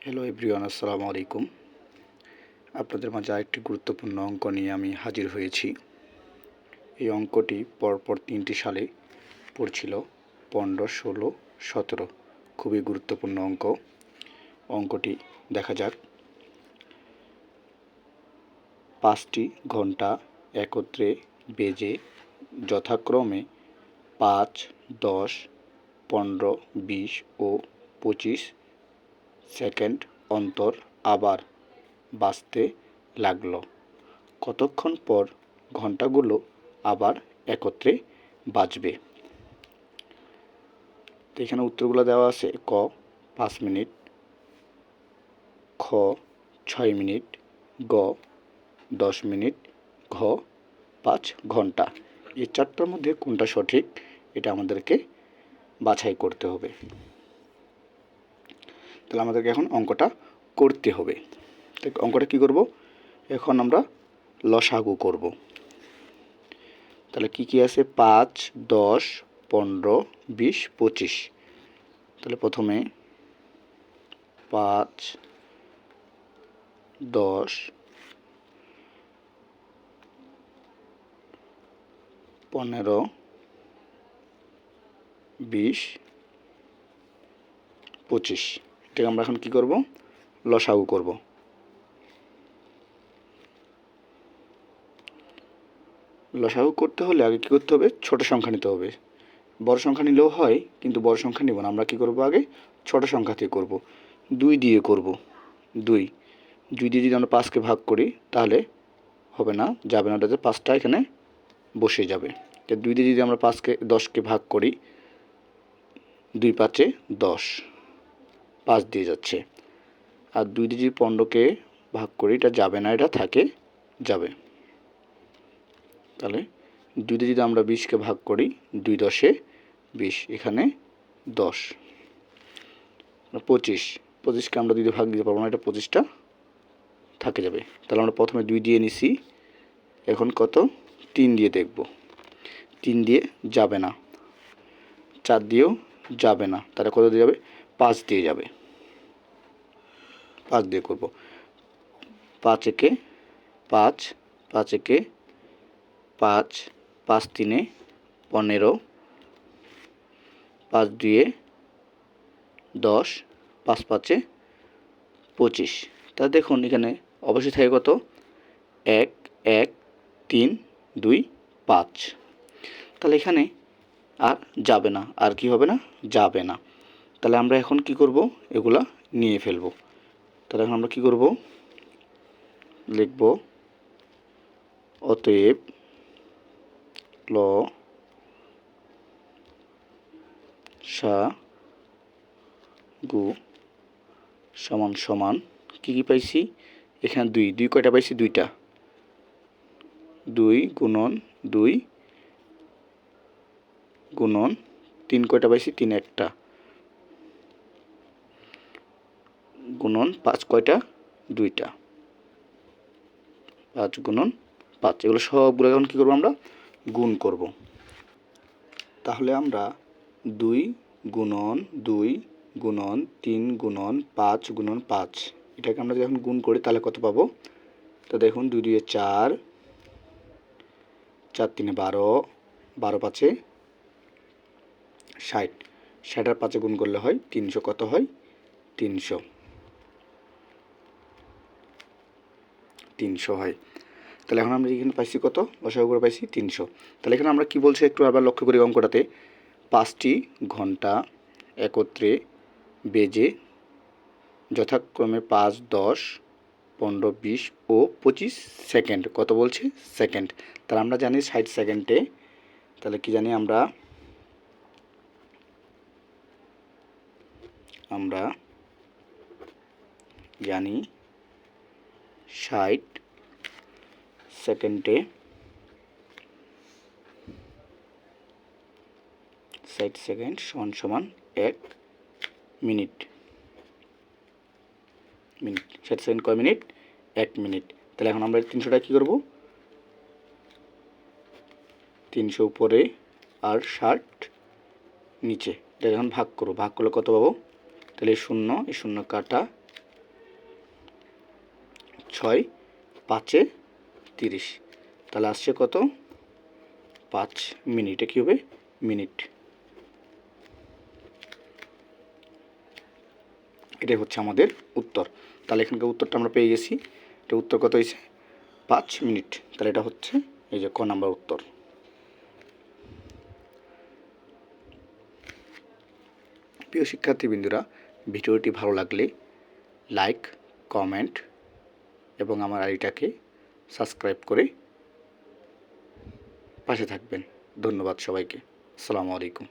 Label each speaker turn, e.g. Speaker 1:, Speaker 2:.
Speaker 1: Hello everyone, আসসালামু আলাইকুম। আপনাদের মাঝে আরেকটি গুরুত্বপূর্ণ অঙ্ক নিয়ে আমি হাজির হয়েছি। এই অঙ্কটি পরপর 3টি সালে পড়ছিল: 15, 16, 17। খুবই গুরুত্বপূর্ণ অঙ্ক। অঙ্কটি দেখা যাক। 5টি ঘন্টা একত্রে বেজে যথাক্রমে 5, 10, 15, 20 ও 25 সেকেন্ড অন্তর আবার বাজতে লাগল। কতক্ষণ পর ঘন্টাগুলো আবার একত্রে বাজবে? তো এখানে উত্তরগুলো দেওয়া আছে: ক 5 মিনিট, খ 6 মিনিট, গ 10 মিনিট, ঘ 5 ঘন্টা। এই চারটার মধ্যে কোনটা সঠিক এটা আমাদেরকে বাছাই করতে হবে। তাহলে আমাদেরকে এখন অঙ্কটা করতে হবে। তো অঙ্কটা কী করব? এখন আমরা লসাগু করব। তাহলে কি আছে? 5, 10, 15, 20, 25। তাহলে প্রথমে 5, 10, 15, 20, 25। এটাকে আমরা এখন কি করব? লসাগু করব। লসাগু করতে হলে আগে কী করতে হবে? ছোট সংখ্যা নিতে হবে। বড় সংখ্যা নিলেও হয়, কিন্তু বড় সংখ্যা নিব না। আমরা কী করব? আগে ছোট সংখ্যা দিয়ে করব। 2 দিয়ে করব। 2 দিয়ে যদি আমরা 5কে ভাগ করি তাহলে হবে না, যাবে না, ওটাতে 5টা এখানে বসে যাবে। তো 2 দিয়ে যদি আমরা 10কে ভাগ করি, 2 5-এ 10, 5 দিয়ে যাচ্ছে। আর 2 দিয়ে যদি 15কে ভাগ করি, এটা যাবে না, এটা থাকে, যাবে। তাহলে 2 দিয়ে যদি আমরা 20কে ভাগ করি, 2 10-এ 20, এখানে 10। 25কে আমরা 2 দিয়ে ভাগ দিতে পারবো না, এটা 25টা থাকে যাবে। তাহলে আমরা প্রথমে 2 দিয়ে নিছি, এখন কত? 3 দিয়ে দেখব। 3 দিয়ে যাবে না, 4 দিয়েও যাবে না, তাহলে কত দিয়ে যাবে? 5 দিয়ে যাবে। 5 দিয়ে করব। 5 একে 5, 5 একে 5, 5 3-এ 15, 5 2-এ 10, 5 5-এ 25। তা দেখুন এখানে অবশ্যই থাকে কত? 1 1 3 2 5। তাহলে এখানে আর যাবে না, আর কি হবে না? যাবে না। তাহলে আমরা এখন কি করব? এগুলা নিয়ে ফেলব। তাহলে এখন আমরা কি করব? লিখব অতএব লসাগু সমান সমান কি পাইছি? এখানে 2 কয়টা পাইছি? 2টা। 2 গুণন 2 গুণন 3 কয়টা পাইছি? 3 একটা। গুণন 5 কয়টা? 2টা। 5 গুণন 5। এগুলো সবগুলো এখন কী করবো? আমরা গুণ করব। তাহলে আমরা 2 গুণন 2 গুণন 3 গুণন 5 গুণন 5, এটাকে আমরা যখন গুণ করি তাহলে কত পাবো? তো দেখুন 2 2-এ 4, 4 3-এ 12, 12 5-এ 60, 60 আর 5-এ গুণ করলে হয় 300। কত হয়? 300 হয়। তাহলে এখন আমরা এখানে পাইছি কত? লসাগু করে পাইছি 300। তাহলে এখানে আমরা কি বলছি একটু আবার লক্ষ্য করি অঙ্কটাতে। 5টি ঘন্টা একত্রে বেজে যথাক্রমে 5, 10, 15, 20 ও 25 সেকেন্ড। কত বলছে? সেকেন্ড। তাহলে আমরা জানি 60 সেকেন্ডে, তাহলে কি জানি আমরা জানি 60 সেকেন্ডে 60 সেকেন্ড সমান সমান 1 মিনিট। 60 সেকেন্ড কয় মিনিট? 1 মিনিট। তাহলে এখন আমরা 300টা কী করব? 300 উপরে আর 60 নিচে। এটা এখন ভাগ করব। ভাগ করলে কত পাবো? তাহলে এই শূন্য কাটা, 6 5 30, তাহলে আসছে কত? 5 মিনিটে কী হবে? মিনিট। এটাই হচ্ছে আমাদের উত্তর। তাহলে এখানকার উত্তরটা আমরা পেয়ে গেছি। এটা উত্তর কত হয়েছে? 5 মিনিট। তাহলে এটা হচ্ছে এই যে ক নাম্বার উত্তর। প্রিয় শিক্ষার্থীবৃন্দরা, ভিডিওটি ভালো লাগলে লাইক, কমেন্ট এবং আমার আইডিটাকে সাবস্ক্রাইব করে পাশে থাকবেন। ধন্যবাদ সবাইকে। আসসালামু আলাইকুম।